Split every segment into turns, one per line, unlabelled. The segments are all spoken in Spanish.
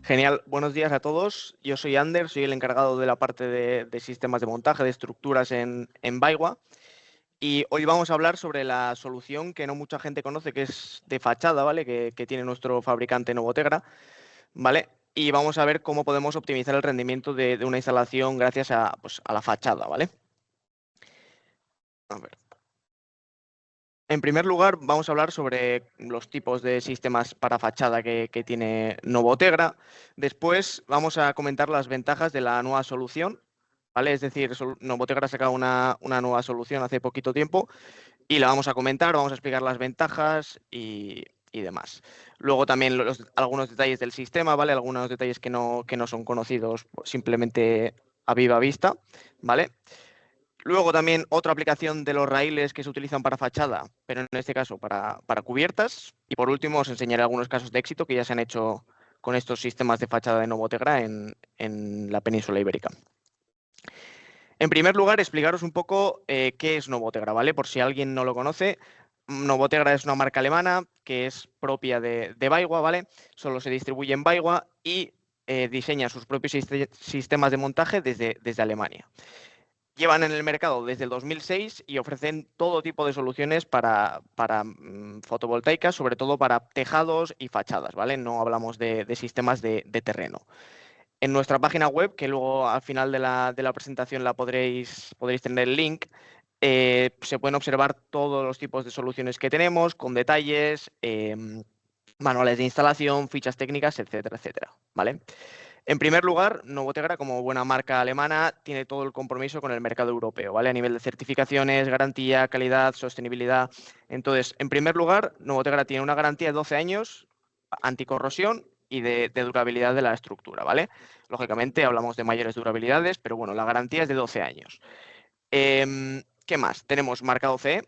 Genial, buenos días a todos. Yo soy Ander, soy el encargado de la parte de sistemas de montaje, de estructuras en Baiwa. Y hoy vamos a hablar sobre la solución que no mucha gente conoce, que es de fachada, ¿vale? Que tiene nuestro fabricante Novotegra, ¿vale? Y vamos a ver cómo podemos optimizar el rendimiento de una instalación gracias a, pues, a la fachada, ¿vale? A ver. En primer lugar, vamos a hablar sobre los tipos de sistemas para fachada que tiene Novotegra. Después vamos a comentar las ventajas de la nueva solución, ¿vale? Es decir, Novotegra ha sacado una nueva solución hace poquito tiempo y la vamos a comentar, vamos a explicar las ventajas y demás. Luego también algunos detalles del sistema, ¿vale? Algunos detalles que no son conocidos simplemente a viva vista, ¿vale? Luego también otra aplicación de los raíles que se utilizan para fachada, pero en este caso para cubiertas. Y por último os enseñaré algunos casos de éxito que ya se han hecho con estos sistemas de fachada de Novotegra en la península ibérica. En primer lugar, explicaros un poco qué es Novotegra, ¿vale? Por si alguien no lo conoce, Novotegra es una marca alemana que es propia de Baiwa, ¿vale? Solo se distribuye en Baiwa y diseña sus propios sistemas de montaje desde Alemania. Llevan en el mercado desde el 2006 y ofrecen todo tipo de soluciones para fotovoltaicas, sobre todo para tejados y fachadas, ¿vale? No hablamos de sistemas de terreno. En nuestra página web, que luego al final de la presentación podréis tener el link, se pueden observar todos los tipos de soluciones que tenemos, con detalles, manuales de instalación, fichas técnicas, etcétera, etcétera, ¿vale? En primer lugar, Novotegra, como buena marca alemana, tiene todo el compromiso con el mercado europeo, ¿vale? A nivel de certificaciones, garantía, calidad, sostenibilidad. Entonces, en primer lugar, Novotegra tiene una garantía de 12 años, anticorrosión y de durabilidad de la estructura, ¿vale? Lógicamente hablamos de mayores durabilidades, pero bueno, la garantía es de 12 años. ¿Qué más? Tenemos marcado CE,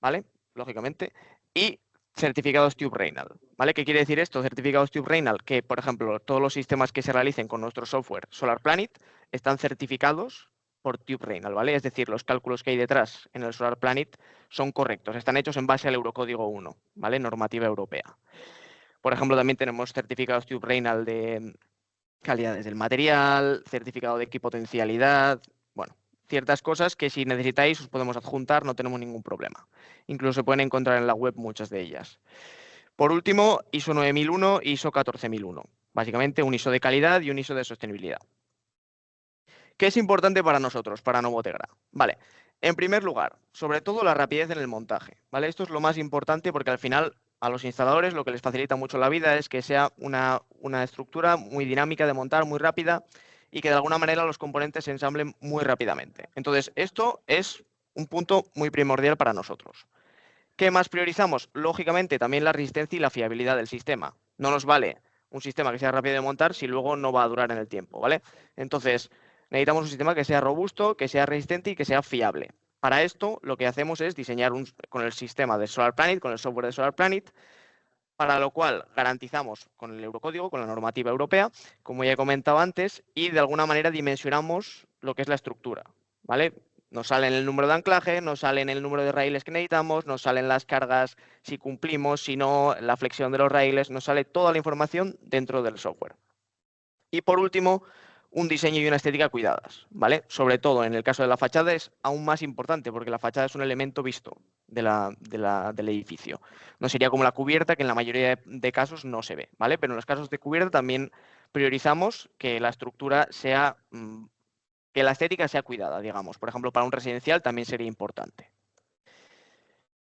¿vale? Lógicamente. Y certificados Tube Reynal, ¿vale? ¿Qué quiere decir esto? Certificados Tube Reynal, que por ejemplo todos los sistemas que se realicen con nuestro software Solar Planet están certificados por Tube Reynal, ¿vale? Es decir, los cálculos que hay detrás en el Solar Planet son correctos, están hechos en base al Eurocódigo 1, ¿vale? Normativa europea. Por ejemplo, también tenemos certificados Tube Reynal de calidades del material, certificado de equipotencialidad, bueno, ciertas cosas que si necesitáis os podemos adjuntar, no tenemos ningún problema. Incluso se pueden encontrar en la web muchas de ellas. Por último, ISO 9001 y ISO 14001. Básicamente un ISO de calidad y un ISO de sostenibilidad. ¿Qué es importante para nosotros, para Novotegra? Vale, en primer lugar, sobre todo la rapidez en el montaje, ¿vale? Esto es lo más importante porque al final a los instaladores lo que les facilita mucho la vida es que sea una estructura muy dinámica de montar, muy rápida y que de alguna manera los componentes se ensamblen muy rápidamente. Entonces, esto es un punto muy primordial para nosotros. ¿Qué más priorizamos? Lógicamente, también la resistencia y la fiabilidad del sistema. No nos vale un sistema que sea rápido de montar si luego no va a durar en el tiempo, ¿vale? Entonces, necesitamos un sistema que sea robusto, que sea resistente y que sea fiable. Para esto, lo que hacemos es diseñar con el sistema de Solar Planet, con el software de Solar Planet, para lo cual garantizamos con el Eurocódigo, con la normativa europea, como ya he comentado antes, y de alguna manera dimensionamos lo que es la estructura, ¿vale? Nos salen el número de anclaje, nos salen el número de raíles que necesitamos, nos salen las cargas si cumplimos, si no, la flexión de los raíles, nos sale toda la información dentro del software. Y por último, un diseño y una estética cuidadas, ¿vale? Sobre todo en el caso de la fachada es aún más importante porque la fachada es un elemento visto del edificio. No sería como la cubierta, que en la mayoría de casos no se ve, ¿vale? Pero en los casos de cubierta también priorizamos que la estructura sea, que la estética sea cuidada, digamos. Por ejemplo, para un residencial también sería importante.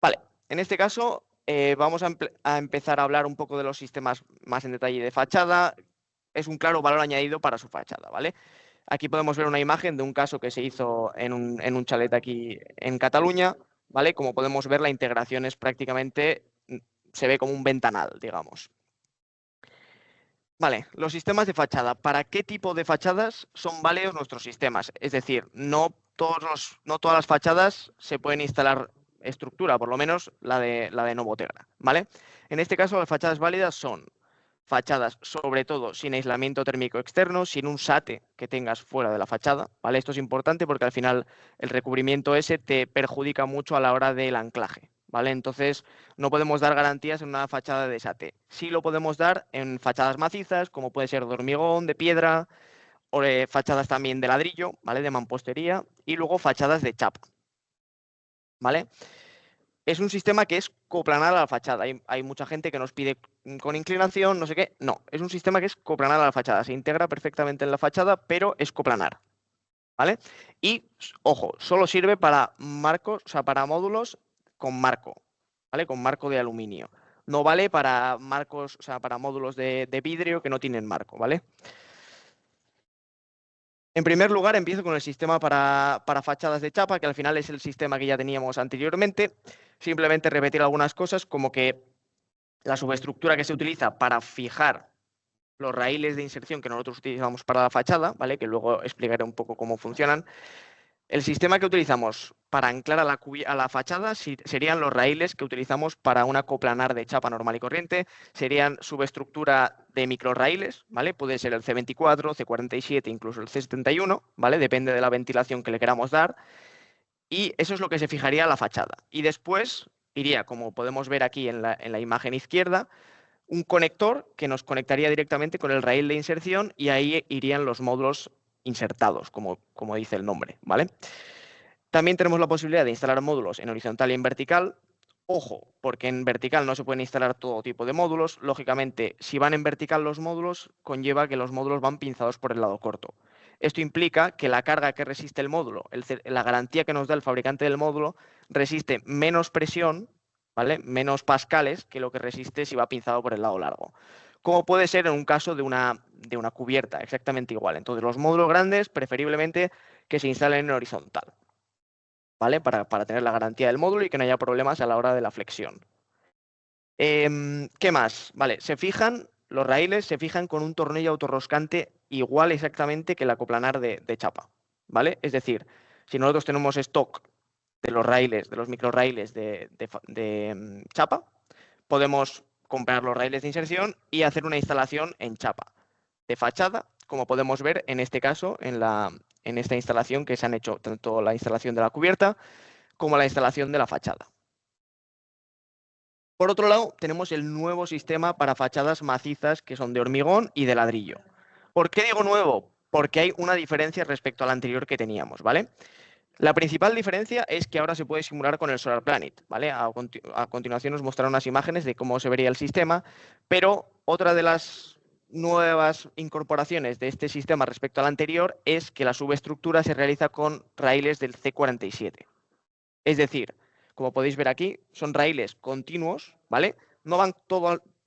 Vale, en este caso vamos a empezar a hablar un poco de los sistemas más en detalle de fachada. Es un claro valor añadido para su fachada, ¿vale? Aquí podemos ver una imagen de un caso que se hizo en un chalet aquí en Cataluña, ¿vale? Como podemos ver, la integración es prácticamente, se ve como un ventanal, digamos. Vale, los sistemas de fachada. ¿Para qué tipo de fachadas son válidos nuestros sistemas? Es decir, no todas las fachadas se pueden instalar estructura, por lo menos la de Novotegra, ¿vale? En este caso, las fachadas válidas son fachadas, sobre todo, sin aislamiento térmico externo, sin un SATE que tengas fuera de la fachada, ¿vale? Esto es importante porque al final el recubrimiento ese te perjudica mucho a la hora del anclaje, ¿vale? Entonces, no podemos dar garantías en una fachada de SAT. Sí lo podemos dar en fachadas macizas, como puede ser de hormigón, de piedra, o fachadas también de ladrillo, ¿vale? De mampostería, y luego fachadas de chapa, ¿vale? Es un sistema que es coplanar a la fachada. Hay mucha gente que nos pide con inclinación, no sé qué. No, es un sistema que es coplanar a la fachada. Se integra perfectamente en la fachada, pero es coplanar, ¿vale? Y, ojo, solo sirve para marcos, o sea, para módulos con marco, ¿vale? Con marco de aluminio. No vale para marcos, o sea, para módulos de vidrio que no tienen marco, ¿vale? En primer lugar, empiezo con el sistema para fachadas de chapa, que al final es el sistema que ya teníamos anteriormente. Simplemente repetir algunas cosas, como que la subestructura que se utiliza para fijar los raíles de inserción que nosotros utilizamos para la fachada, ¿vale? Que luego explicaré un poco cómo funcionan. El sistema que utilizamos para anclar a la fachada serían los raíles que utilizamos para una coplanar de chapa normal y corriente. Serían subestructura de microraíles, ¿vale? Puede ser el C24, C47, incluso el C71, ¿vale? Depende de la ventilación que le queramos dar. Y eso es lo que se fijaría a la fachada. Y después iría, como podemos ver aquí en la imagen izquierda, un conector que nos conectaría directamente con el raíl de inserción y ahí irían los módulos insertados, como dice el nombre, ¿vale? También tenemos la posibilidad de instalar módulos en horizontal y en vertical. Ojo, porque en vertical no se pueden instalar todo tipo de módulos. Lógicamente, si van en vertical los módulos, conlleva que los módulos van pinzados por el lado corto. Esto implica que la carga que resiste el módulo, la garantía que nos da el fabricante del módulo, resiste menos presión, ¿vale? Menos pascales que lo que resiste si va pinzado por el lado largo. Como puede ser en un caso de una cubierta, exactamente igual. Entonces, los módulos grandes, preferiblemente que se instalen en horizontal, ¿vale? Para tener la garantía del módulo y que no haya problemas a la hora de la flexión. ¿Qué más? Vale, los raíles se fijan con un tornillo autorroscante igual exactamente que el acoplanar de chapa, ¿vale? Es decir, si nosotros tenemos stock de los raíles, de los microraíles de chapa, podemos comprar los raíles de inserción y hacer una instalación en chapa de fachada, como podemos ver en este caso, en esta instalación que se han hecho tanto la instalación de la cubierta como la instalación de la fachada. Por otro lado, tenemos el nuevo sistema para fachadas macizas que son de hormigón y de ladrillo. ¿Por qué digo nuevo? Porque hay una diferencia respecto al anterior que teníamos, ¿vale? La principal diferencia es que ahora se puede simular con el Solar Planet, ¿vale? A continuación os mostraré unas imágenes de cómo se vería el sistema, pero otra de las nuevas incorporaciones de este sistema respecto al anterior es que la subestructura se realiza con raíles del C47. Es decir, como podéis ver aquí, son raíles continuos, ¿vale? No van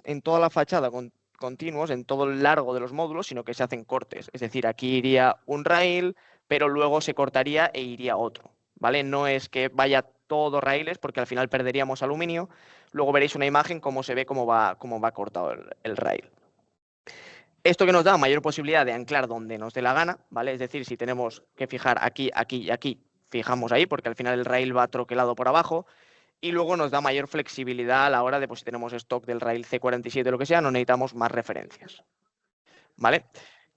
en toda la fachada continuos, en todo el largo de los módulos, sino que se hacen cortes. Es decir, aquí iría un raíl, pero luego se cortaría e iría otro, ¿vale? No es que vaya todo raíles, porque al final perderíamos aluminio. Luego veréis una imagen cómo se ve cómo va cortado el raíl. Esto que nos da mayor posibilidad de anclar donde nos dé la gana, ¿vale? Es decir, si tenemos que fijar aquí, aquí y aquí, fijamos ahí, porque al final el rail va troquelado por abajo, y luego nos da mayor flexibilidad a la hora de, pues si tenemos stock del rail C47 o lo que sea, no necesitamos más referencias, ¿vale?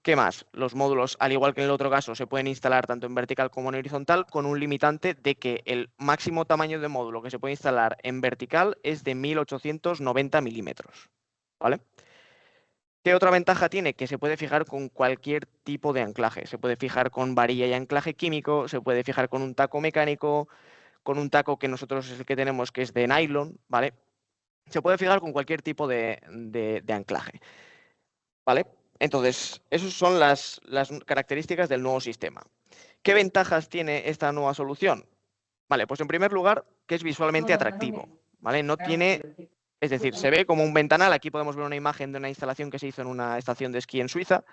¿Qué más? Los módulos, al igual que en el otro caso, se pueden instalar tanto en vertical como en horizontal, con un limitante de que el máximo tamaño de módulo que se puede instalar en vertical es de 1890 milímetros, ¿vale? ¿Qué otra ventaja tiene? Que se puede fijar con cualquier tipo de anclaje. Se puede fijar con varilla y anclaje químico, se puede fijar con un taco mecánico, con un taco que nosotros es el que tenemos, que es de nylon, ¿vale? Se puede fijar con cualquier tipo de anclaje, ¿vale? Entonces, esas son las características del nuevo sistema. ¿Qué ventajas tiene esta nueva solución? Vale, pues en primer lugar, que es visualmente atractivo, ¿vale? No tiene, es decir, se ve como un ventanal. Aquí podemos ver una imagen de una instalación que se hizo en una estación de esquí en Suiza,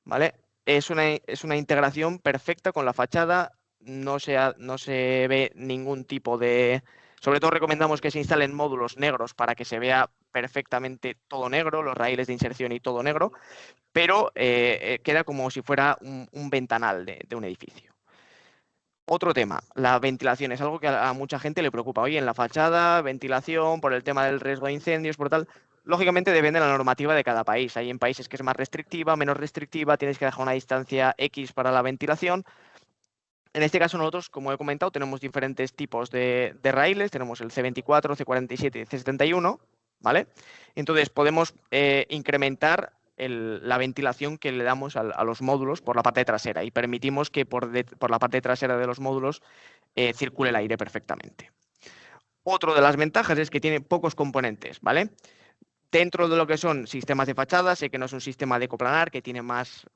¿vale? Es una integración perfecta con la fachada, no se ve ningún tipo de... Sobre todo recomendamos que se instalen módulos negros para que se vea perfectamente todo negro, los raíles de inserción y todo negro, pero queda como si fuera un ventanal de un edificio. Otro tema, la ventilación, es algo que a mucha gente le preocupa. Oye, en la fachada, ventilación, por el tema del riesgo de incendios, por tal. Lógicamente depende de la normativa de cada país. Hay en países que es más restrictiva, menos restrictiva, tienes que dejar una distancia X para la ventilación. En este caso nosotros, como he comentado, tenemos diferentes tipos de raíles, tenemos el C24, C47 y C71, ¿vale? Entonces podemos incrementar la ventilación que le damos a los módulos por la parte trasera y permitimos que por la parte trasera de los módulos circule el aire perfectamente. Otra de las ventajas es que tiene pocos componentes, ¿vale? Dentro de lo que son sistemas de fachada, sé que no es un sistema de coplanar, que tiene más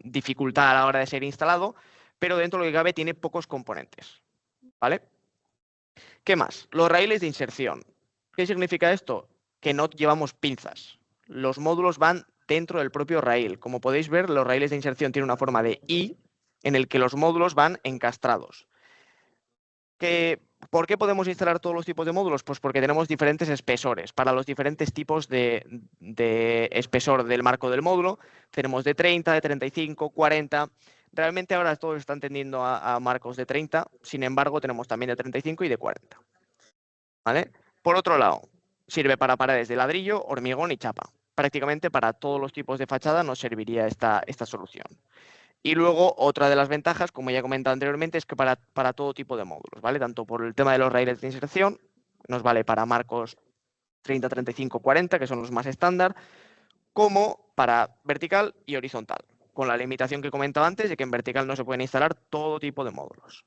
dificultad a la hora de ser instalado, pero dentro de lo que cabe tiene pocos componentes, ¿vale? ¿Qué más? Los raíles de inserción. ¿Qué significa esto? Que no llevamos pinzas. Los módulos van dentro del propio raíl. Como podéis ver, los raíles de inserción tienen una forma de I en el que los módulos van encastrados. ¿Por qué podemos instalar todos los tipos de módulos? Pues porque tenemos diferentes espesores para los diferentes tipos de espesor del marco del módulo. Tenemos de 30, de 35, 40. Realmente ahora todos están tendiendo a marcos de 30, sin embargo tenemos también de 35 y de 40. ¿Vale? Por otro lado, sirve para paredes de ladrillo, hormigón y chapa. Prácticamente para todos los tipos de fachada nos serviría esta solución. Y luego, otra de las ventajas, como ya he comentado anteriormente, es que para todo tipo de módulos, ¿vale? Tanto por el tema de los raíles de inserción, nos vale para marcos 30, 35, 40, que son los más estándar, como para vertical y horizontal, con la limitación que he comentado antes de que en vertical no se pueden instalar todo tipo de módulos.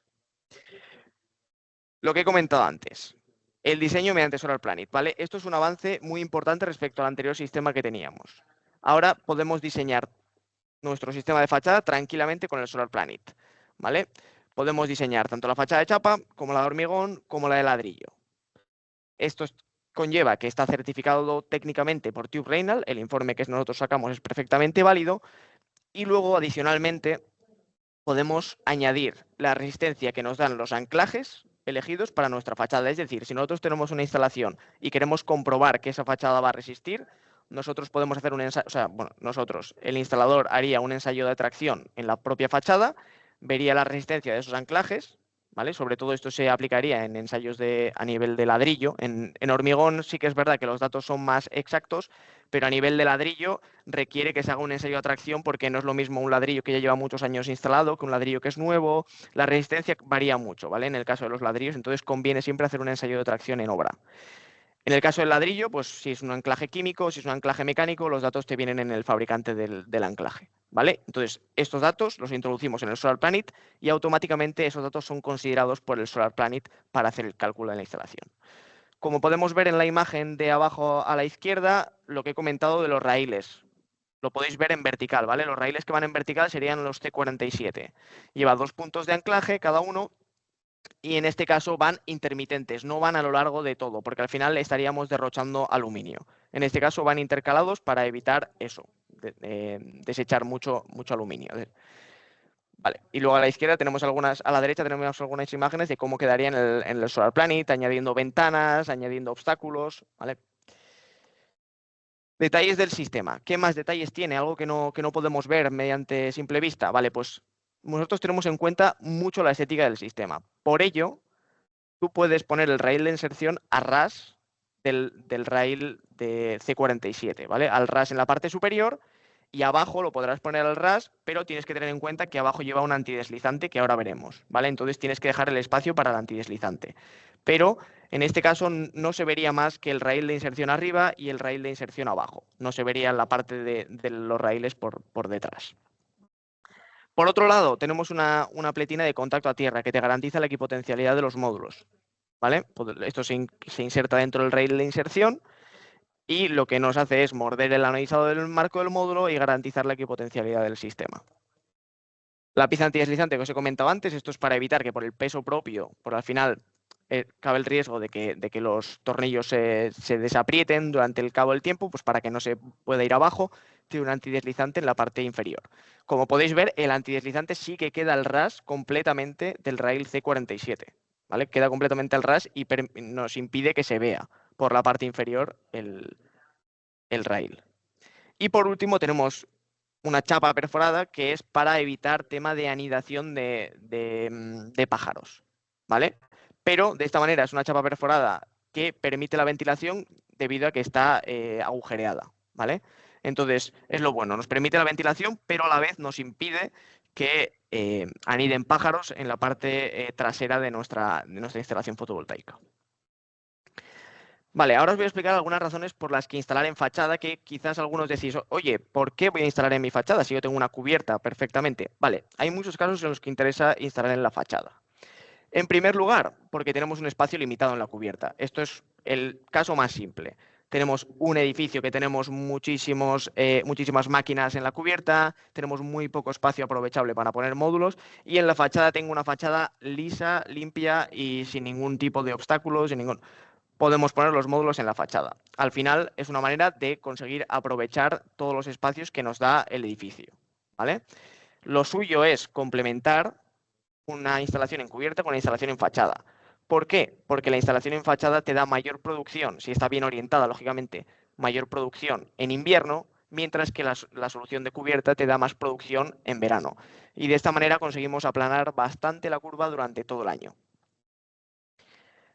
Lo que he comentado antes, el diseño mediante Solar Planet, ¿vale? Esto es un avance muy importante respecto al anterior sistema que teníamos. Ahora podemos diseñar nuestro sistema de fachada tranquilamente con el Solar Planet, ¿vale? Podemos diseñar tanto la fachada de chapa como la de hormigón como la de ladrillo. Esto conlleva que está certificado técnicamente por Tube Reinal, el informe que nosotros sacamos es perfectamente válido, y luego adicionalmente podemos añadir la resistencia que nos dan los anclajes elegidos para nuestra fachada. Es decir, si nosotros tenemos una instalación y queremos comprobar que esa fachada va a resistir, nosotros podemos hacer un ensayo, el instalador haría un ensayo de tracción en la propia fachada, vería la resistencia de esos anclajes, ¿vale? Sobre todo esto se aplicaría en ensayos a nivel de ladrillo. En hormigón sí que es verdad que los datos son más exactos, pero a nivel de ladrillo requiere que se haga un ensayo de tracción porque no es lo mismo un ladrillo que ya lleva muchos años instalado que un ladrillo que es nuevo. La resistencia varía mucho, ¿vale? En el caso de los ladrillos, entonces conviene siempre hacer un ensayo de tracción en obra. En el caso del ladrillo, pues si es un anclaje químico, si es un anclaje mecánico, los datos te vienen en el fabricante del anclaje, ¿vale? Entonces, estos datos los introducimos en el Solar Planet y automáticamente esos datos son considerados por el Solar Planet para hacer el cálculo de la instalación. Como podemos ver en la imagen de abajo a la izquierda, lo que he comentado de los raíles. Lo podéis ver en vertical, ¿vale? Los raíles que van en vertical serían los C47. Lleva 2 puntos de anclaje cada uno y en este caso van intermitentes, no van a lo largo de todo, porque al final estaríamos derrochando aluminio. En este caso van intercalados para evitar eso, desechar mucho aluminio. Vale. Y luego a la izquierda tenemos a la derecha tenemos algunas imágenes de cómo quedaría en el Solar Planet, añadiendo ventanas, añadiendo obstáculos, ¿vale? Detalles del sistema. ¿Qué más detalles tiene? Algo que no podemos ver mediante simple vista. Vale, pues nosotros tenemos en cuenta mucho la estética del sistema. Por ello, tú puedes poner el rail de inserción a ras del rail de C47, ¿vale? Al ras en la parte superior y abajo lo podrás poner al ras, pero tienes que tener en cuenta que abajo lleva un antideslizante que ahora veremos, ¿vale? Entonces tienes que dejar el espacio para el antideslizante. Pero en este caso no se vería más que el rail de inserción arriba y el rail de inserción abajo. No se vería la parte de los raíles por detrás. Por otro lado, tenemos una pletina de contacto a tierra que te garantiza la equipotencialidad de los módulos, ¿vale? Esto se inserta dentro del rail de inserción y lo que nos hace es morder el anodizado del marco del módulo y garantizar la equipotencialidad del sistema. La pieza antideslizante que os he comentado antes, esto es para evitar que por el peso propio, por al final cabe el riesgo de que los tornillos se desaprieten durante el cabo del tiempo, pues para que no se pueda ir abajo, tiene un antideslizante en la parte inferior. Como podéis ver, el antideslizante sí que queda al ras completamente del rail C47, ¿vale? Queda completamente al ras y nos impide que se vea por la parte inferior el rail. Y por último tenemos una chapa perforada que es para evitar tema de anidación de pájaros, ¿vale? Pero de esta manera es una chapa perforada que permite la ventilación debido a que está agujereada, ¿vale? Entonces, es lo bueno, nos permite la ventilación, pero a la vez nos impide que aniden pájaros en la parte trasera de nuestra instalación fotovoltaica. Vale, ahora os voy a explicar algunas razones por las que instalar en fachada, que quizás algunos decís, oye, ¿por qué voy a instalar en mi fachada si yo tengo una cubierta perfectamente? Vale, hay muchos casos en los que interesa instalar en la fachada. En primer lugar, porque tenemos un espacio limitado en la cubierta. Esto es el caso más simple. Tenemos un edificio que tenemos muchísimas máquinas en la cubierta, tenemos muy poco espacio aprovechable para poner módulos y en la fachada tengo una fachada lisa, limpia y sin ningún tipo de obstáculos, podemos poner los módulos en la fachada. Al final es una manera de conseguir aprovechar todos los espacios que nos da el edificio, ¿vale? Lo suyo es complementar una instalación en cubierta con una instalación en fachada. ¿Por qué? Porque la instalación en fachada te da mayor producción, si está bien orientada, lógicamente, mayor producción en invierno, mientras que la solución de cubierta te da más producción en verano. Y de esta manera conseguimos aplanar bastante la curva durante todo el año.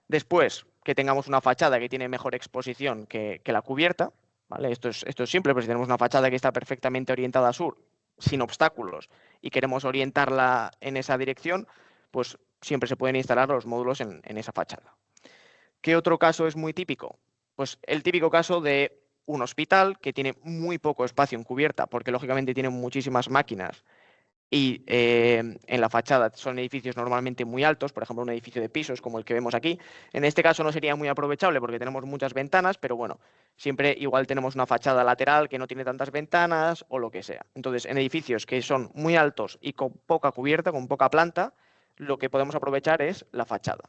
Después, que tengamos una fachada que tiene mejor exposición que la cubierta, ¿vale? Esto es simple, pero si tenemos una fachada que está perfectamente orientada a sur, sin obstáculos, y queremos orientarla en esa dirección, pues siempre se pueden instalar los módulos en esa fachada. ¿Qué otro caso es muy típico? Pues el típico caso de un hospital que tiene muy poco espacio en cubierta, porque lógicamente tiene muchísimas máquinas y en la fachada son edificios normalmente muy altos, por ejemplo un edificio de pisos como el que vemos aquí. En este caso no sería muy aprovechable porque tenemos muchas ventanas, pero bueno, siempre igual tenemos una fachada lateral que no tiene tantas ventanas o lo que sea. Entonces, en edificios que son muy altos y con poca cubierta, con poca planta, lo que podemos aprovechar es la fachada.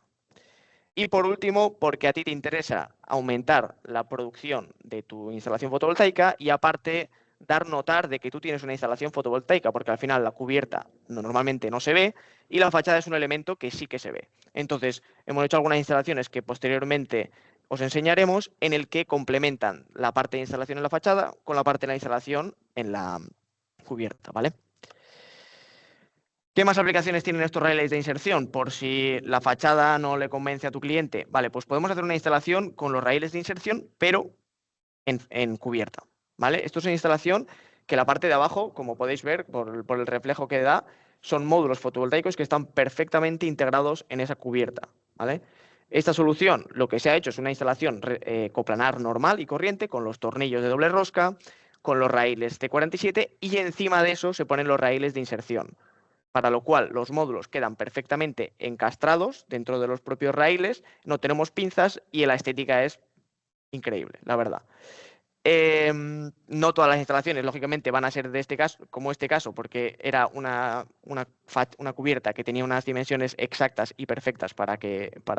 Y por último, porque a ti te interesa aumentar la producción de tu instalación fotovoltaica y aparte dar notar de que tú tienes una instalación fotovoltaica, porque al final la cubierta normalmente no se ve y la fachada es un elemento que sí que se ve. Entonces, hemos hecho algunas instalaciones que posteriormente os enseñaremos en el que complementan la parte de instalación en la fachada con la parte de la instalación en la cubierta, ¿vale? ¿Qué más aplicaciones tienen estos raíles de inserción? Por si la fachada no le convence a tu cliente. Vale, pues podemos hacer una instalación con los raíles de inserción, pero en cubierta. ¿Vale? Esto es una instalación que la parte de abajo, como podéis ver por el reflejo que da, son módulos fotovoltaicos que están perfectamente integrados en esa cubierta. ¿Vale? Esta solución, lo que se ha hecho es una instalación coplanar normal y corriente con los tornillos de doble rosca, con los raíles T47 y encima de eso se ponen los raíles de inserción, para lo cual los módulos quedan perfectamente encastrados dentro de los propios raíles, no tenemos pinzas y la estética es increíble, la verdad. No todas las instalaciones, lógicamente, van a ser de este caso, como este caso, porque era una cubierta que tenía unas dimensiones exactas y perfectas para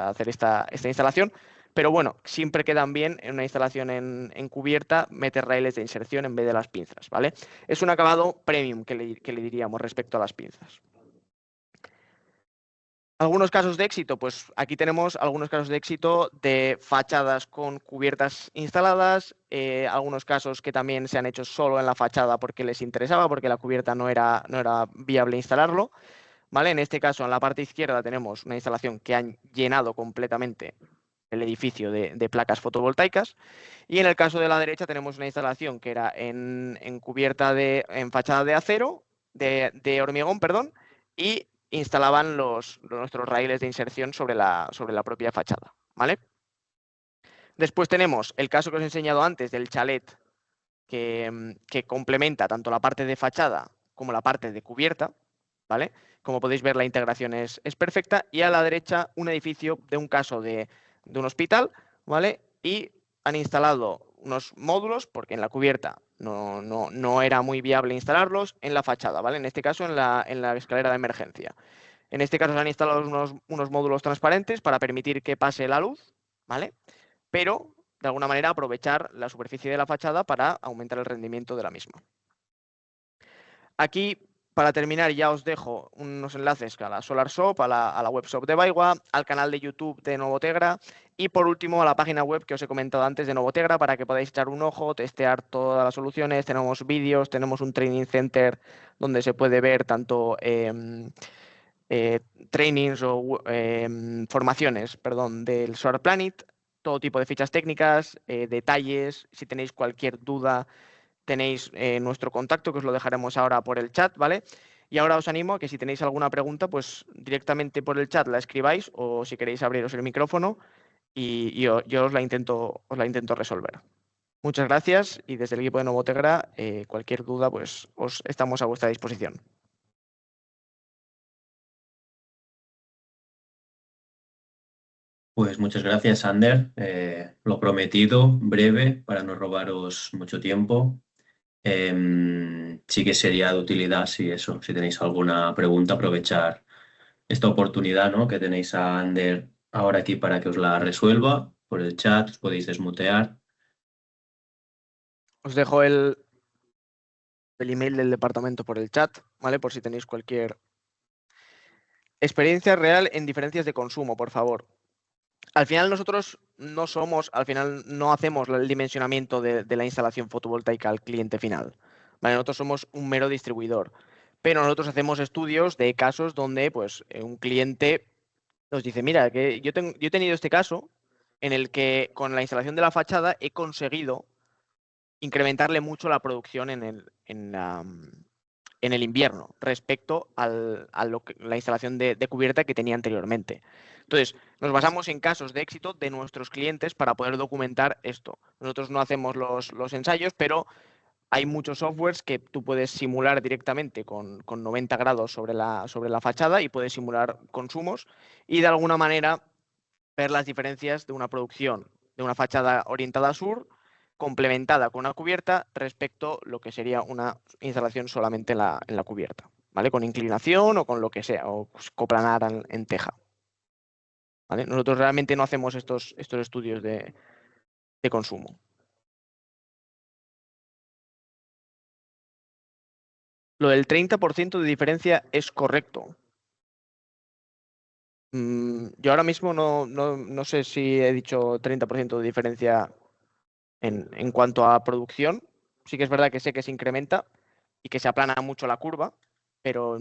hacer esta instalación, pero bueno, siempre quedan bien en una instalación en cubierta meter raíles de inserción en vez de las pinzas, ¿vale? Es un acabado premium que le diríamos respecto a las pinzas. Algunos casos de éxito, pues aquí tenemos algunos casos de éxito de fachadas con cubiertas instaladas, algunos casos que también se han hecho solo en la fachada porque les interesaba, porque la cubierta no era viable instalarlo, ¿vale? En este caso, en la parte izquierda tenemos una instalación que han llenado completamente el edificio de placas fotovoltaicas y en el caso de la derecha tenemos una instalación que era en fachada de acero, de hormigón, perdón, y instalaban nuestros raíles de inserción sobre la propia fachada, ¿vale? Después tenemos el caso que os he enseñado antes del chalet que complementa tanto la parte de fachada como la parte de cubierta, ¿vale? Como podéis ver, la integración es perfecta. Y a la derecha, un edificio de un caso de un hospital, ¿vale? Y han instalado unos módulos, porque en la cubierta no era muy viable instalarlos, en la fachada, ¿vale? En este caso, en la escalera de emergencia. En este caso se han instalado unos módulos transparentes para permitir que pase la luz, ¿vale? Pero, de alguna manera, aprovechar la superficie de la fachada para aumentar el rendimiento de la misma. Aquí, para terminar, ya os dejo unos enlaces a la SolarShop, a la webshop de Baigua, al canal de YouTube de Novotegra y, por último, a la página web que os he comentado antes de Novotegra para que podáis echar un ojo, testear todas las soluciones. Tenemos vídeos, tenemos un training center donde se puede ver tanto trainings o formaciones, perdón, del Solar Planet, todo tipo de fichas técnicas, detalles. Si tenéis cualquier duda, tenéis nuestro contacto, que os lo dejaremos ahora por el chat, ¿vale? Y ahora os animo a que si tenéis alguna pregunta, pues directamente por el chat la escribáis o si queréis abriros el micrófono y yo os la intento resolver. Muchas gracias y desde el equipo de Novotegra, cualquier duda, pues os estamos a vuestra disposición.
Pues muchas gracias, Ander. Lo prometido, breve, para no robaros mucho tiempo. Sí que sería de utilidad si tenéis alguna pregunta, aprovechar esta oportunidad, ¿no? Que tenéis a Ander ahora aquí para que os la resuelva por el chat, os podéis desmutear.
Os dejo el email del departamento por el chat, ¿vale? Por si tenéis cualquier experiencia real en diferencias de consumo, por favor. Al final nosotros al final no hacemos el dimensionamiento de la instalación fotovoltaica al cliente final. ¿Vale? Nosotros somos un mero distribuidor. Pero nosotros hacemos estudios de casos donde pues, un cliente nos dice, mira, que yo he tenido este caso en el que con la instalación de la fachada he conseguido incrementarle mucho la producción en el invierno respecto a la instalación de cubierta que tenía anteriormente. Entonces, nos basamos en casos de éxito de nuestros clientes para poder documentar esto. Nosotros no hacemos los ensayos, pero hay muchos softwares que tú puedes simular directamente con 90 grados sobre la fachada y puedes simular consumos y de alguna manera ver las diferencias de una producción de una fachada orientada a sur complementada con una cubierta respecto a lo que sería una instalación solamente en la cubierta, ¿vale? Con inclinación o con lo que sea, o pues, coplanar en teja. ¿Vale? Nosotros realmente no hacemos estos estudios de consumo. Lo del 30% de diferencia es correcto. Yo ahora mismo no sé si he dicho 30% de diferencia en cuanto a producción. Sí que es verdad que sé que se incrementa y que se aplana mucho la curva, pero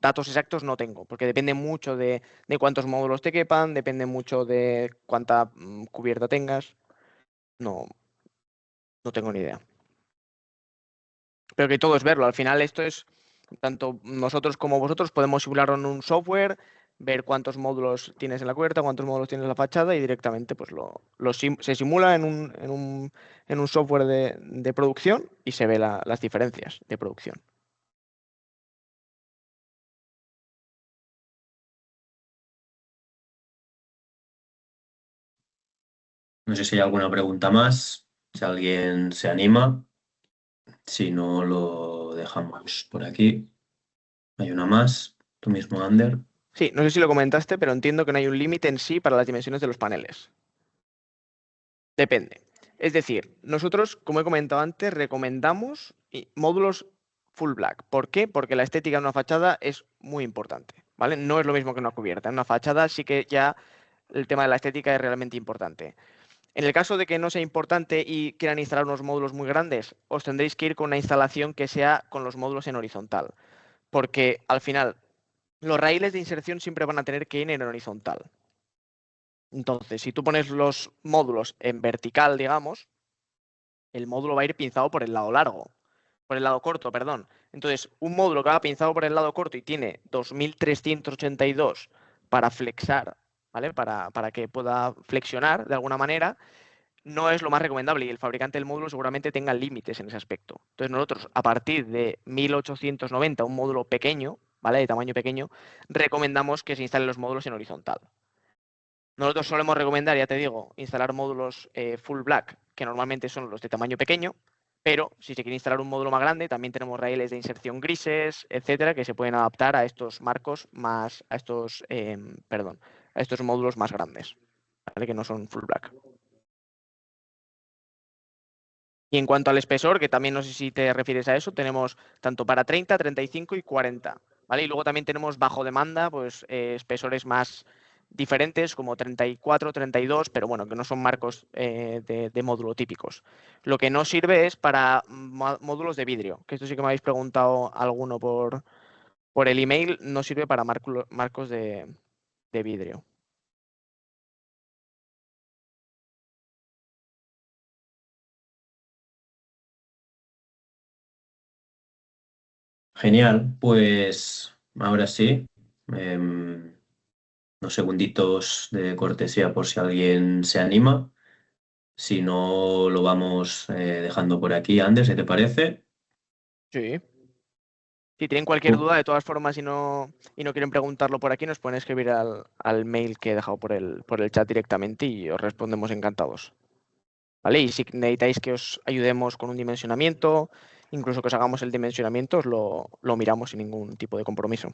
datos exactos no tengo, porque depende mucho de cuántos módulos te quepan, depende mucho de cuánta cubierta tengas. No, no tengo ni idea. Pero que todo es verlo. Al final esto es, tanto nosotros como vosotros podemos simularlo en un software, ver cuántos módulos tienes en la cubierta, cuántos módulos tienes en la fachada y directamente pues se simula en un software de producción y se ve las diferencias de producción.
No sé si hay alguna pregunta más, si alguien se anima. Si no, lo dejamos por aquí. Hay una más, tú mismo, Ander.
Sí, no sé si lo comentaste, pero entiendo que no hay un límite en sí para las dimensiones de los paneles. Depende. Es decir, nosotros, como he comentado antes, recomendamos módulos full black. ¿Por qué? Porque la estética de una fachada es muy importante, ¿vale? No es lo mismo que una cubierta. En una fachada sí que ya el tema de la estética es realmente importante. En el caso de que no sea importante y quieran instalar unos módulos muy grandes, os tendréis que ir con una instalación que sea con los módulos en horizontal, porque al final los raíles de inserción siempre van a tener que ir en horizontal. Entonces, si tú pones los módulos en vertical, digamos, el módulo va a ir pinzado por el lado largo, por el lado corto, perdón. Entonces, un módulo que va pinzado por el lado corto y tiene 2382 para flexar, ¿vale? Para que pueda flexionar de alguna manera, no es lo más recomendable y el fabricante del módulo seguramente tenga límites en ese aspecto. Entonces, nosotros, a partir de 1890, un módulo pequeño, ¿vale? De tamaño pequeño, recomendamos que se instalen los módulos en horizontal. Nosotros solemos recomendar, ya te digo, instalar módulos full black, que normalmente son los de tamaño pequeño, pero si se quiere instalar un módulo más grande, también tenemos raíles de inserción grises, etcétera, que se pueden adaptar a estos marcos más, a estos módulos más grandes, ¿vale? Que no son full black. Y en cuanto al espesor, que también no sé si te refieres a eso, tenemos tanto para 30, 35 y 40, ¿vale? Y luego también tenemos bajo demanda, pues espesores más diferentes como 34, 32, pero bueno, que no son marcos de módulo típicos. Lo que no sirve es para módulos de vidrio, que esto sí que me habéis preguntado alguno por el email, no sirve para marcos de vidrio.
Genial, pues ahora sí, em, unos segunditos de cortesía por si alguien se anima. Si no, lo vamos dejando por aquí, Ander, si te parece.
Sí. Si tienen cualquier
Uh,
duda, de todas formas, y no quieren preguntarlo por aquí, nos pueden escribir al mail que he dejado por el chat directamente y os respondemos encantados. ¿Vale? Y si necesitáis que os ayudemos con un dimensionamiento, incluso que os hagamos el dimensionamiento, os lo miramos sin ningún tipo de compromiso.